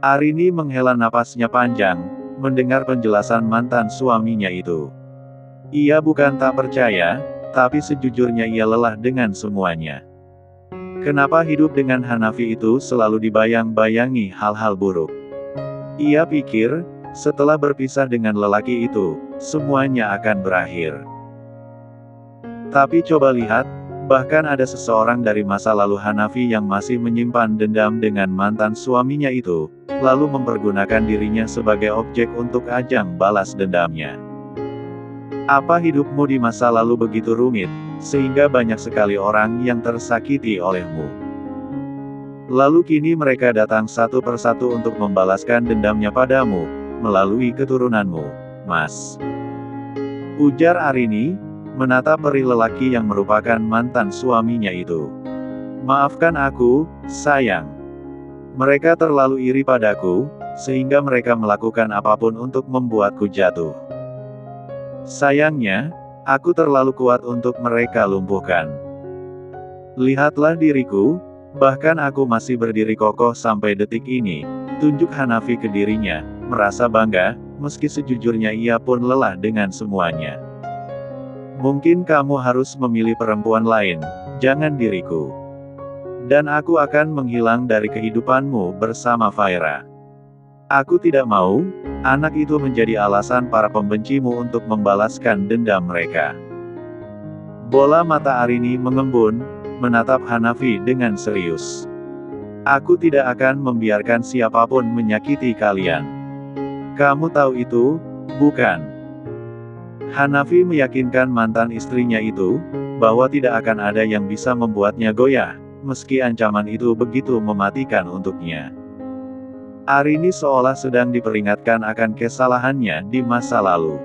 Arini menghela napasnya panjang, mendengar penjelasan mantan suaminya itu. Ia bukan tak percaya, tapi sejujurnya ia lelah dengan semuanya. Kenapa hidup dengan Hanafi itu selalu dibayang-bayangi hal-hal buruk? Ia pikir, setelah berpisah dengan lelaki itu, semuanya akan berakhir. Tapi coba lihat, bahkan ada seseorang dari masa lalu Hanafi yang masih menyimpan dendam dengan mantan suaminya itu, lalu mempergunakan dirinya sebagai objek untuk ajang balas dendamnya. Apa hidupmu di masa lalu begitu rumit, sehingga banyak sekali orang yang tersakiti olehmu? Lalu kini mereka datang satu persatu untuk membalaskan dendamnya padamu, melalui keturunanmu, Mas. Ujar Arini, menatap peri lelaki yang merupakan mantan suaminya itu. Maafkan aku, sayang. Mereka terlalu iri padaku, sehingga mereka melakukan apapun untuk membuatku jatuh. Sayangnya, aku terlalu kuat untuk mereka lumpuhkan. Lihatlah diriku, bahkan aku masih berdiri kokoh sampai detik ini, tunjuk Hanafi ke dirinya, merasa bangga, meski sejujurnya ia pun lelah dengan semuanya. Mungkin kamu harus memilih perempuan lain, jangan diriku. Dan aku akan menghilang dari kehidupanmu bersama Faira. Aku tidak mau, anak itu menjadi alasan para pembencimu untuk membalaskan dendam mereka. Bola mata Arini mengembun, menatap Hanafi dengan serius. Aku tidak akan membiarkan siapapun menyakiti kalian. Kamu tahu itu, bukan? Hanafi meyakinkan mantan istrinya itu, bahwa tidak akan ada yang bisa membuatnya goyah, meski ancaman itu begitu mematikan untuknya. Arini seolah sedang diperingatkan akan kesalahannya di masa lalu.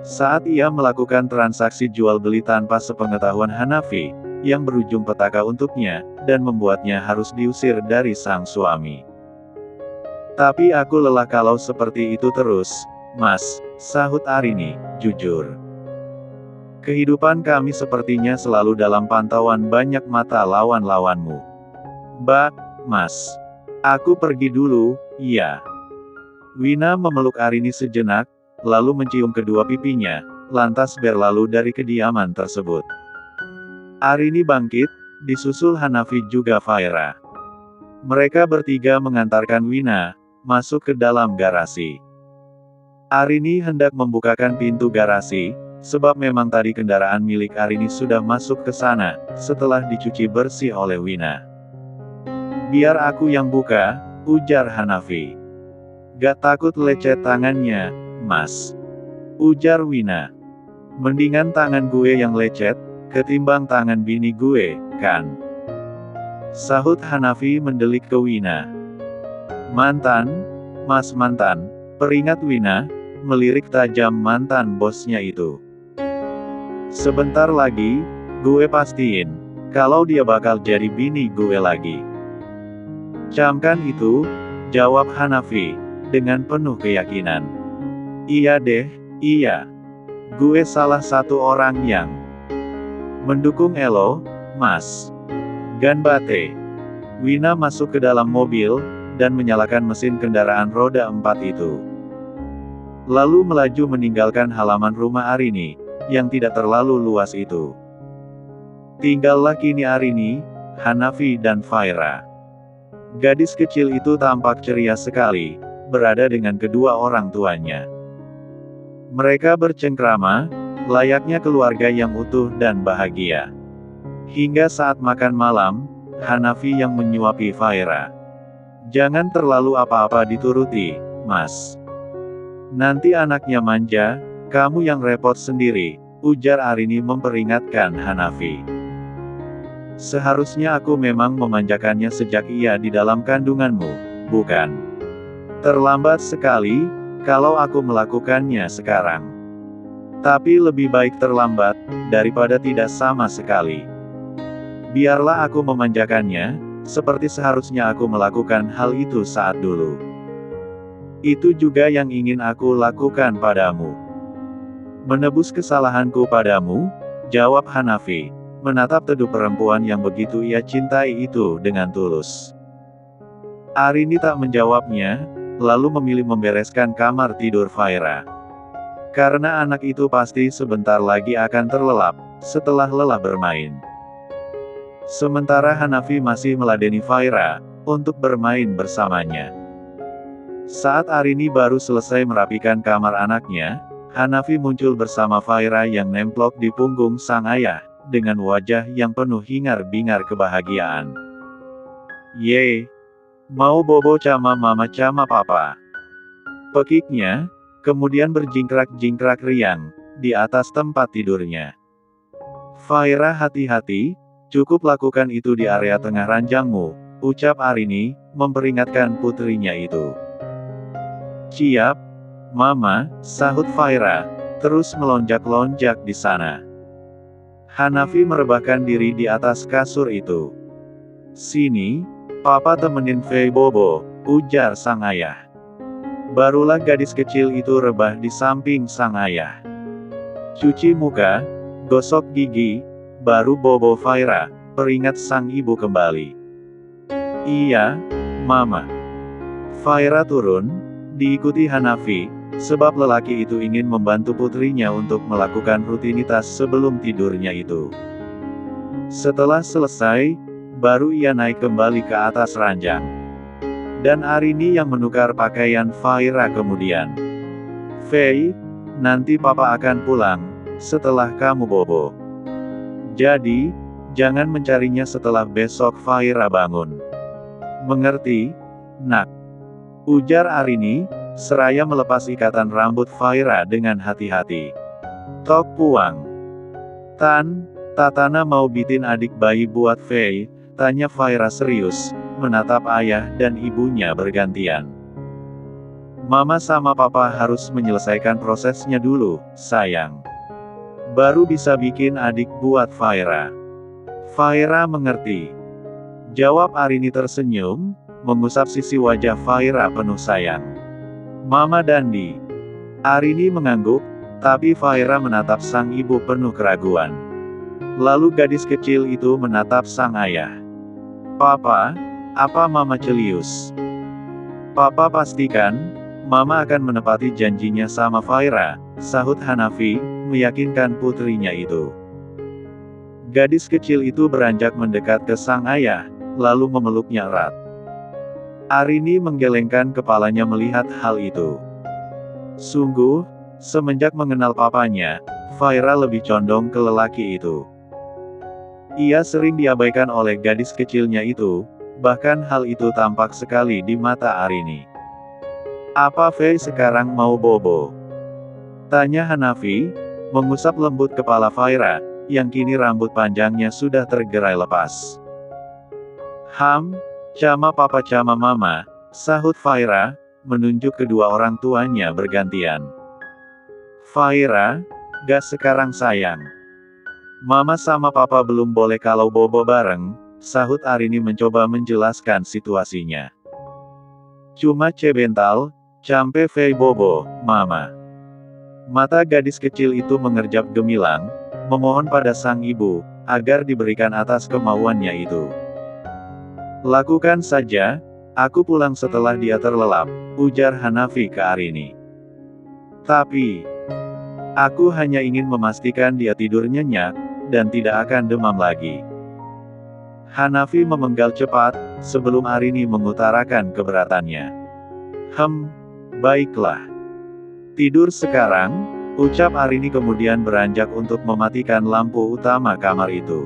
Saat ia melakukan transaksi jual beli tanpa sepengetahuan Hanafi, yang berujung petaka untuknya, dan membuatnya harus diusir dari sang suami. Tapi aku lelah kalau seperti itu terus, Mas, sahut Arini, jujur. Kehidupan kami sepertinya selalu dalam pantauan banyak mata lawan-lawanmu. Mas. Aku pergi dulu, ya. Wina memeluk Arini sejenak, lalu mencium kedua pipinya, lantas berlalu dari kediaman tersebut. Arini bangkit, disusul Hanafi juga Faira. Mereka bertiga mengantarkan Wina masuk ke dalam garasi. Arini hendak membukakan pintu garasi, sebab memang tadi kendaraan milik Arini sudah masuk ke sana, setelah dicuci bersih oleh Wina. Biar aku yang buka, ujar Hanafi. Gak takut lecet tangannya, Mas. Ujar Wina. Mendingan tangan gue yang lecet, ketimbang tangan bini gue, kan? Sahut Hanafi mendelik ke Wina. Mantan, Mas mantan, peringat Wina, melirik tajam mantan bosnya itu. Sebentar lagi, gue pastiin, kalau dia bakal jadi bini gue lagi. Camkan itu, jawab Hanafi, dengan penuh keyakinan. Iya deh, iya. Gue salah satu orang yang mendukung Elo, Mas. Ganbate. Wina masuk ke dalam mobil, dan menyalakan mesin kendaraan roda 4 itu. Lalu melaju meninggalkan halaman rumah Arini, yang tidak terlalu luas itu. Tinggallah kini Arini, Hanafi dan Faira. Gadis kecil itu tampak ceria sekali, berada dengan kedua orang tuanya. Mereka bercengkrama, layaknya keluarga yang utuh dan bahagia. Hingga saat makan malam, Hanafi yang menyuapi Faira. Jangan terlalu apa-apa dituruti, Mas. Nanti anaknya manja, kamu yang repot sendiri, ujar Arini memperingatkan Hanafi. Seharusnya aku memang memanjakannya sejak ia di dalam kandunganmu, bukan? Terlambat sekali, kalau aku melakukannya sekarang. Tapi lebih baik terlambat, daripada tidak sama sekali. Biarlah aku memanjakannya, seperti seharusnya aku melakukan hal itu saat dulu. Itu juga yang ingin aku lakukan padamu. Menebus kesalahanku padamu, jawab Hanafi, menatap teduh perempuan yang begitu ia cintai itu dengan tulus. Arini tak menjawabnya, lalu memilih membereskan kamar tidur Faira. Karena anak itu pasti sebentar lagi akan terlelap, setelah lelah bermain. Sementara Hanafi masih meladeni Faira, untuk bermain bersamanya. Saat Arini baru selesai merapikan kamar anaknya, Hanafi muncul bersama Faira yang nemplok di punggung sang ayah, dengan wajah yang penuh hingar-bingar kebahagiaan. Yeay! Mau bobo sama mama sama papa. Pekiknya, kemudian berjingkrak-jingkrak riang, di atas tempat tidurnya. Faira hati-hati, cukup lakukan itu di area tengah ranjangmu, ucap Arini, memperingatkan putrinya itu. Siap, Mama, sahut Faira, terus melonjak-lonjak di sana. Hanafi merebahkan diri di atas kasur itu. Sini, Papa temenin Fei bobo, ujar sang ayah. Barulah gadis kecil itu rebah di samping sang ayah. Cuci muka, gosok gigi, baru bobo Faira, peringat sang ibu kembali. Iya, Mama. Faira turun, diikuti Hanafi, sebab lelaki itu ingin membantu putrinya untuk melakukan rutinitas sebelum tidurnya itu. Setelah selesai, baru ia naik kembali ke atas ranjang. Dan Arini yang menukar pakaian Faira kemudian. Fei, nanti papa akan pulang, setelah kamu bobo. Jadi, jangan mencarinya setelah besok Faira bangun. Mengerti, nak? Ujar Arini, seraya melepas ikatan rambut Faira dengan hati-hati. Tok puang. Tan, Tatana mau bikin adik bayi buat Fei, tanya Faira serius, menatap ayah dan ibunya bergantian. Mama sama papa harus menyelesaikan prosesnya dulu, sayang. Baru bisa bikin adik buat Faira. Faira mengerti. Jawab Arini tersenyum, mengusap sisi wajah Faira penuh sayang. Mama Dandi. Arini mengangguk, tapi Faira menatap sang ibu penuh keraguan. Lalu gadis kecil itu menatap sang ayah. Papa, apa Mama celius? Papa pastikan, Mama akan menepati janjinya sama Faira, sahut Hanafi, meyakinkan putrinya itu. Gadis kecil itu beranjak mendekat ke sang ayah, lalu memeluknya erat. Arini menggelengkan kepalanya melihat hal itu. Sungguh, semenjak mengenal papanya, Faira lebih condong ke lelaki itu. Ia sering diabaikan oleh gadis kecilnya itu, bahkan hal itu tampak sekali di mata Arini. Apa Fei sekarang mau bobo? Tanya Hanafi, mengusap lembut kepala Faira, yang kini rambut panjangnya sudah tergerai lepas. Cama papa cama mama, sahut Faira, menunjuk kedua orang tuanya bergantian. Faira, gak sekarang sayang. Mama sama papa belum boleh kalau bobo bareng, sahut Arini mencoba menjelaskan situasinya. Cuma cebental, campe Fei bobo, Mama. Mata gadis kecil itu mengerjap gemilang, memohon pada sang ibu, agar diberikan atas kemauannya itu. Lakukan saja, aku pulang setelah dia terlelap, ujar Hanafi ke Arini. Tapi, aku hanya ingin memastikan dia tidur nyenyak, dan tidak akan demam lagi. Hanafi memenggal cepat, sebelum Arini mengutarakan keberatannya. Baiklah. Tidur sekarang, ucap Arini kemudian beranjak untuk mematikan lampu utama kamar itu.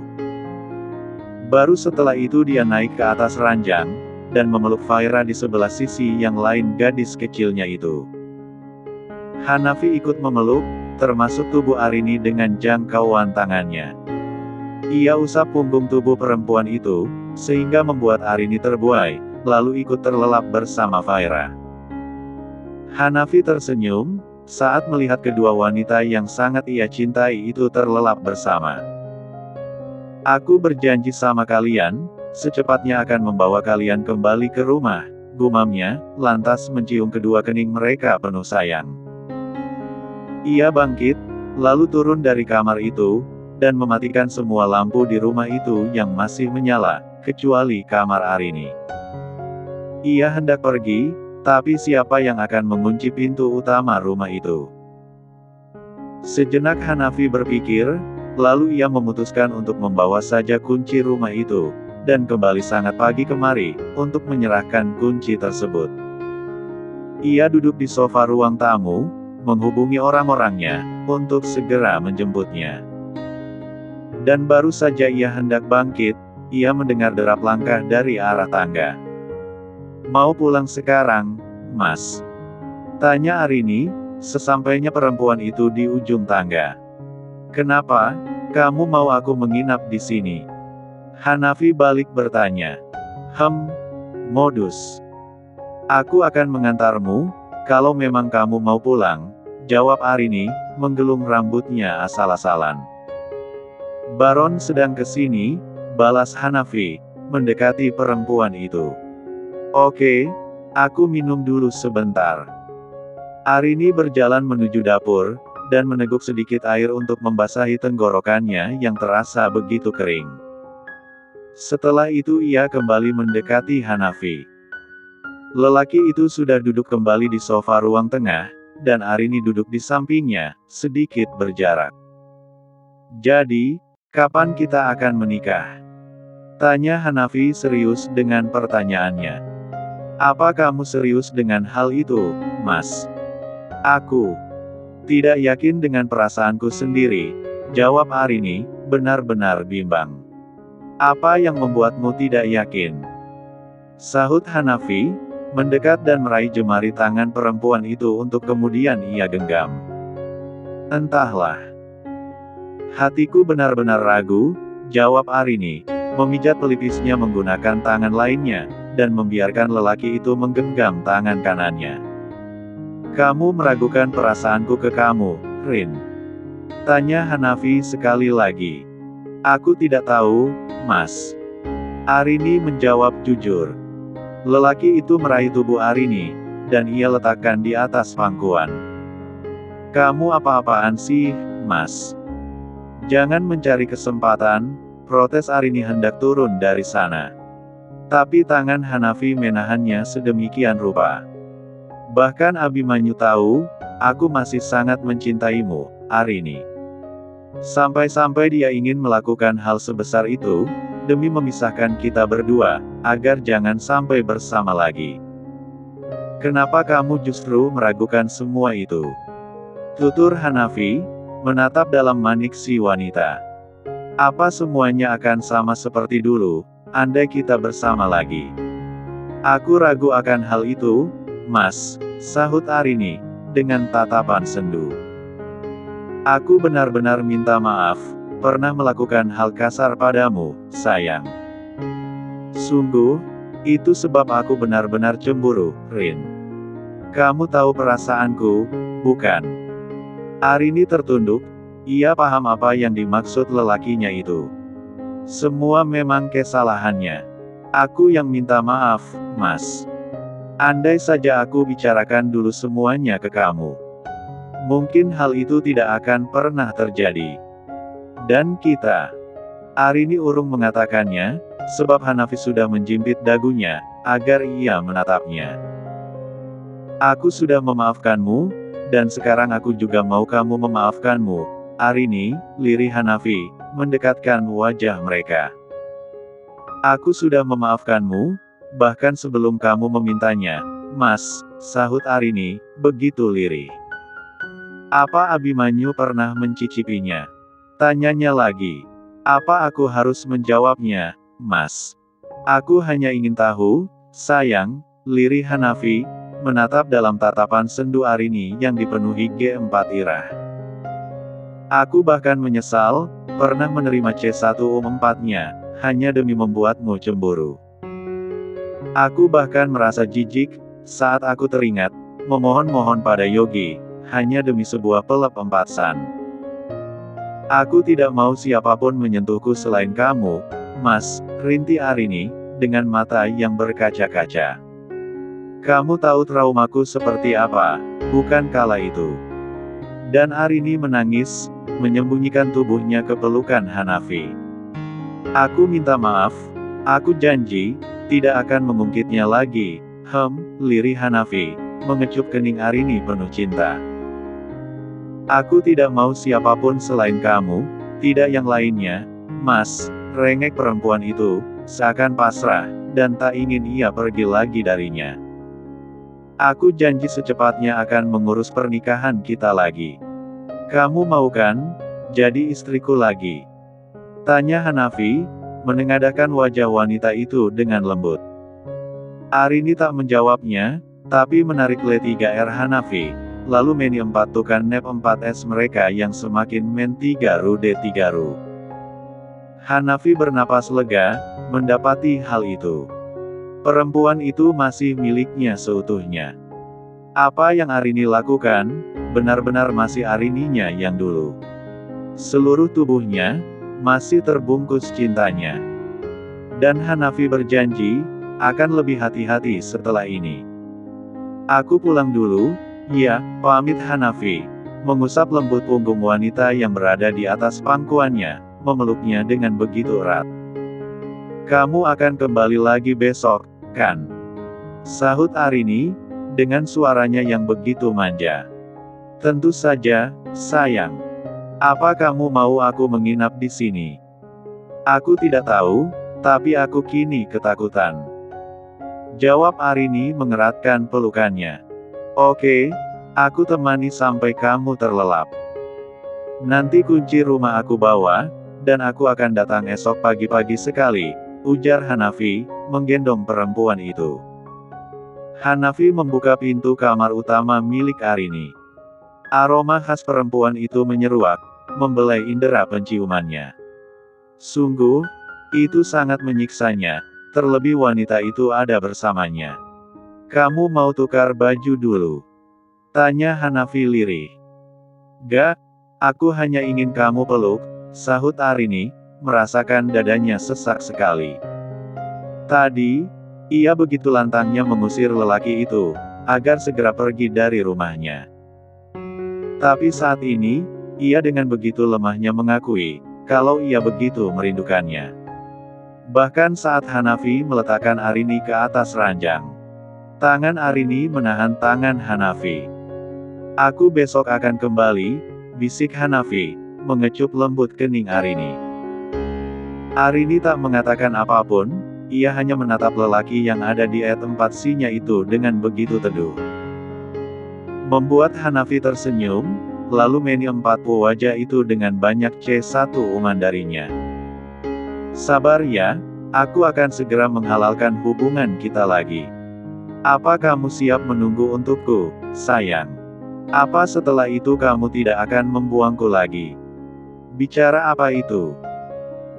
Baru setelah itu dia naik ke atas ranjang, dan memeluk Faira di sebelah sisi yang lain gadis kecilnya itu. Hanafi ikut memeluk, termasuk tubuh Arini dengan jangkauan tangannya. Ia usap punggung tubuh perempuan itu, sehingga membuat Arini terbuai, lalu ikut terlelap bersama Faira. Hanafi tersenyum, saat melihat kedua wanita yang sangat ia cintai itu terlelap bersama. Aku berjanji sama kalian, secepatnya akan membawa kalian kembali ke rumah, gumamnya, lantas mencium kedua kening mereka penuh sayang. Ia bangkit, lalu turun dari kamar itu, dan mematikan semua lampu di rumah itu yang masih menyala, kecuali kamar Arini. Ia hendak pergi, tapi siapa yang akan mengunci pintu utama rumah itu? Sejenak Hanafi berpikir, lalu ia memutuskan untuk membawa saja kunci rumah itu, dan kembali sangat pagi kemari, untuk menyerahkan kunci tersebut. Ia duduk di sofa ruang tamu, menghubungi orang-orangnya, untuk segera menjemputnya. Dan baru saja ia hendak bangkit, ia mendengar derap langkah dari arah tangga. "Mau pulang sekarang, Mas?" tanya Arini, sesampainya perempuan itu di ujung tangga. "Kenapa, kamu mau aku menginap di sini?" Hanafi balik bertanya. Modus. "Aku akan mengantarmu, kalau memang kamu mau pulang," jawab Arini, menggelung rambutnya asal-asalan. "Baron sedang kesini," balas Hanafi, mendekati perempuan itu. "Oke, aku minum dulu sebentar." Arini berjalan menuju dapur, dan meneguk sedikit air untuk membasahi tenggorokannya yang terasa begitu kering. Setelah itu ia kembali mendekati Hanafi. Lelaki itu sudah duduk kembali di sofa ruang tengah, dan Arini duduk di sampingnya, sedikit berjarak. "Jadi, kapan kita akan menikah?" tanya Hanafi serius dengan pertanyaannya. "Apa kamu serius dengan hal itu, Mas?" "Aku tidak yakin dengan perasaanku sendiri," jawab Arini, benar-benar bimbang. "Apa yang membuatmu tidak yakin?" sahut Hanafi, mendekat dan meraih jemari tangan perempuan itu untuk kemudian ia genggam. "Entahlah. Hatiku benar-benar ragu," jawab Arini, memijat pelipisnya menggunakan tangan lainnya, dan membiarkan lelaki itu menggenggam tangan kanannya. "Kamu meragukan perasaanku ke kamu, Rin?" tanya Hanafi sekali lagi. "Aku tidak tahu, Mas." Arini menjawab jujur. Lelaki itu meraih tubuh Arini, dan ia letakkan di atas pangkuan. "Kamu apa-apaan sih, Mas? Jangan mencari kesempatan," protes Arini hendak turun dari sana. Tapi tangan Hanafi menahannya sedemikian rupa. "Bahkan Abimanyu tahu, aku masih sangat mencintaimu, Arini. Sampai-sampai dia ingin melakukan hal sebesar itu, demi memisahkan kita berdua, agar jangan sampai bersama lagi. Kenapa kamu justru meragukan semua itu?" tutur Hanafi, menatap dalam manik si wanita. "Apa semuanya akan sama seperti dulu, andai kita bersama lagi?" "Aku ragu akan hal itu, Mas," sahut Arini, dengan tatapan sendu. "Aku benar-benar minta maaf, pernah melakukan hal kasar padamu, sayang. Sungguh, itu sebab aku benar-benar cemburu, Rin. Kamu tahu perasaanku, bukan?" Arini tertunduk, ia paham apa yang dimaksud lelakinya itu. "Semua memang kesalahannya. Aku yang minta maaf, Mas. Andai saja aku bicarakan dulu semuanya ke kamu, mungkin hal itu tidak akan pernah terjadi. Dan kita..." Arini urung mengatakannya, sebab Hanafi sudah menjimpit dagunya, agar ia menatapnya. "Aku sudah memaafkanmu, dan sekarang aku juga mau kamu memaafkanmu, Arini," lirih Hanafi, mendekatkan wajah mereka. "Aku sudah memaafkanmu, bahkan sebelum kamu memintanya, Mas," sahut Arini, begitu lirih. "Apa Abimanyu pernah mencicipinya?" tanyanya lagi. "Apa aku harus menjawabnya, Mas?" "Aku hanya ingin tahu, sayang," lirih Hanafi, menatap dalam tatapan sendu Arini yang dipenuhi G4 irah. "Aku bahkan menyesal, pernah menerima C1-4-nya, hanya demi membuatmu cemburu. Aku bahkan merasa jijik, saat aku teringat, memohon-mohon pada Yogi, hanya demi sebuah pelep 4 san. Aku tidak mau siapapun menyentuhku selain kamu, Mas," rintik Arini, dengan mata yang berkaca-kaca. "Kamu tahu traumaku seperti apa, bukan kala itu?" Dan Arini menangis, menyembunyikan tubuhnya ke pelukan Hanafi. "Aku minta maaf, aku janji, tidak akan mengungkitnya lagi," Lirih Hanafi, mengecup kening Arini penuh cinta. Aku tidak mau siapapun selain kamu, tidak yang lainnya, Mas, rengek perempuan itu, seakan pasrah, dan tak ingin ia pergi lagi darinya. Aku janji secepatnya akan mengurus pernikahan kita lagi. Kamu mau kan, jadi istriku lagi? Tanya Hanafi, menengadahkan wajah wanita itu dengan lembut. Arini tak menjawabnya, tapi menarik L3R Hanafi, lalu meni 4 tukan nep 4S mereka yang semakin men 3 ru D3 ru. Hanafi bernapas lega, mendapati hal itu. Perempuan itu masih miliknya seutuhnya. Apa yang Arini lakukan, benar-benar masih Arininya yang dulu. Seluruh tubuhnya, masih terbungkus cintanya. Dan Hanafi berjanji, akan lebih hati-hati setelah ini. Aku pulang dulu, ya, pamit Hanafi, mengusap lembut punggung wanita yang berada di atas pangkuannya, memeluknya dengan begitu erat. Kamu akan kembali lagi besok, kan? Sahut Arini, dengan suaranya yang begitu manja. Tentu saja, sayang. Apa kamu mau aku menginap di sini? Aku tidak tahu, tapi aku kini ketakutan. Jawab Arini mengeratkan pelukannya. Oke, aku temani sampai kamu terlelap. Nanti kunci rumah aku bawa, dan aku akan datang esok pagi-pagi sekali, ujar Hanafi, menggendong perempuan itu. Hanafi membuka pintu kamar utama milik Arini. Aroma khas perempuan itu menyeruak, membelai indera penciumannya. Sungguh, itu sangat menyiksanya, terlebih wanita itu ada bersamanya. Kamu mau tukar baju dulu? Tanya Hanafi lirih. Gak, aku hanya ingin kamu peluk, sahut Arini, merasakan dadanya sesak sekali. Tadi, ia begitu lantangnya mengusir lelaki itu, agar segera pergi dari rumahnya. Tapi saat ini, ia dengan begitu lemahnya mengakui, kalau ia begitu merindukannya. Bahkan saat Hanafi meletakkan Arini ke atas ranjang. Tangan Arini menahan tangan Hanafi. Aku besok akan kembali, bisik Hanafi, mengecup lembut kening Arini. Arini tak mengatakan apapun, ia hanya menatap lelaki yang ada di tempat-nya itu dengan begitu teduh. Membuat Hanafi tersenyum, lalu meni 4 wajah itu dengan banyak C1 uman darinya. Sabar ya, aku akan segera menghalalkan hubungan kita lagi. Apa kamu siap menunggu untukku, sayang? Apa setelah itu kamu tidak akan membuangku lagi? Bicara apa itu?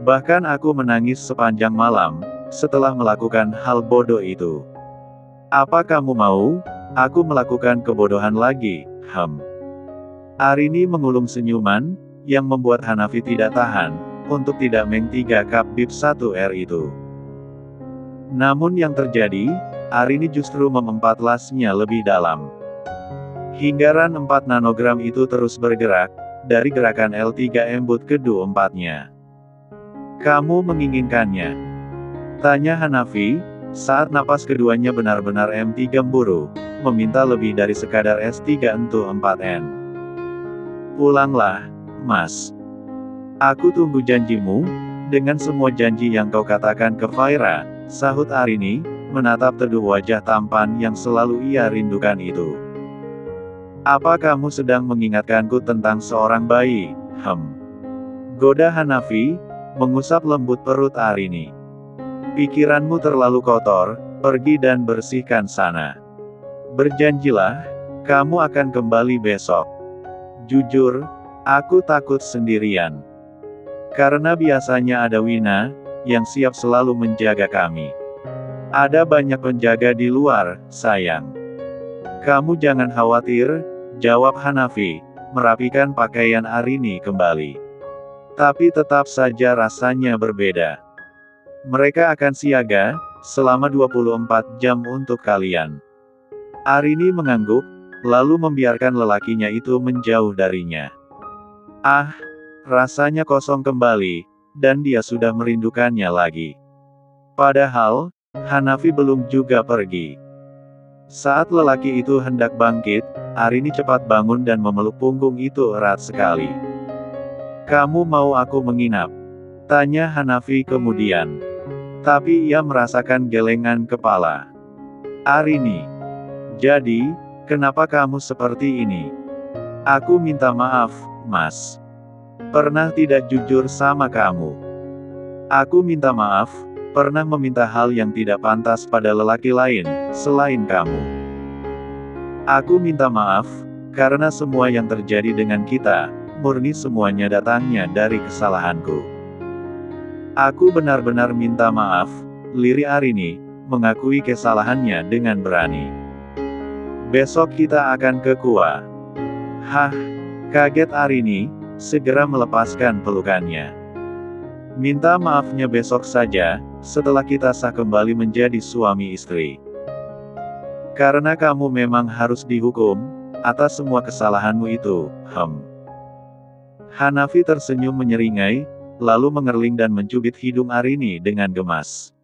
Bahkan aku menangis sepanjang malam, setelah melakukan hal bodoh itu. Apa kamu mau, aku melakukan kebodohan lagi, Arini mengulum senyuman, yang membuat Hanafi tidak tahan, untuk tidak meng 3 cup bib 1R itu. Namun yang terjadi, Arini justru memempatlasnya lebih dalam. Hinggaran 4 nanogram itu terus bergerak, dari gerakan L3 embut ke-4-nya. Kamu menginginkannya? Tanya Hanafi, saat napas keduanya benar-benar M3 gemburu, meminta lebih dari sekadar S3 untuk 4N. Pulanglah, Mas. Aku tunggu janjimu, dengan semua janji yang kau katakan ke Faira, sahut Arini, menatap teduh wajah tampan yang selalu ia rindukan itu. Apa kamu sedang mengingatkanku tentang seorang bayi, Goda Hanafi, mengusap lembut perut Arini. Pikiranmu terlalu kotor, pergi dan bersihkan sana. Berjanjilah, kamu akan kembali besok. Jujur, aku takut sendirian. Karena biasanya ada Wina, yang siap selalu menjaga kami. Ada banyak penjaga di luar, sayang. Kamu jangan khawatir, jawab Hanafi, merapikan pakaian Arini kembali. Tapi tetap saja rasanya berbeda. Mereka akan siaga, selama 24 jam untuk kalian. Arini mengangguk, lalu membiarkan lelakinya itu menjauh darinya. Ah, rasanya kosong kembali, dan dia sudah merindukannya lagi. Padahal, Hanafi belum juga pergi. Saat lelaki itu hendak bangkit, Arini cepat bangun dan memeluk punggung itu erat sekali. "Kamu mau aku menginap?" tanya Hanafi kemudian. Tapi ia merasakan gelengan kepala. "Arini, jadi, kenapa kamu seperti ini?" "Aku minta maaf, Mas. Pernah tidak jujur sama kamu. Aku minta maaf, pernah meminta hal yang tidak pantas pada lelaki lain, selain kamu. Aku minta maaf, karena semua yang terjadi dengan kita, murni semuanya datangnya dari kesalahanku. Aku benar-benar minta maaf," lirik Arini, mengakui kesalahannya dengan berani. "Besok kita akan ke Gua." "Hah?" kaget Arini, segera melepaskan pelukannya. "Minta maafnya besok saja, setelah kita sah kembali menjadi suami istri. Karena kamu memang harus dihukum, atas semua kesalahanmu itu, Hanafi tersenyum menyeringai, lalu mengerling dan mencubit hidung Arini dengan gemas.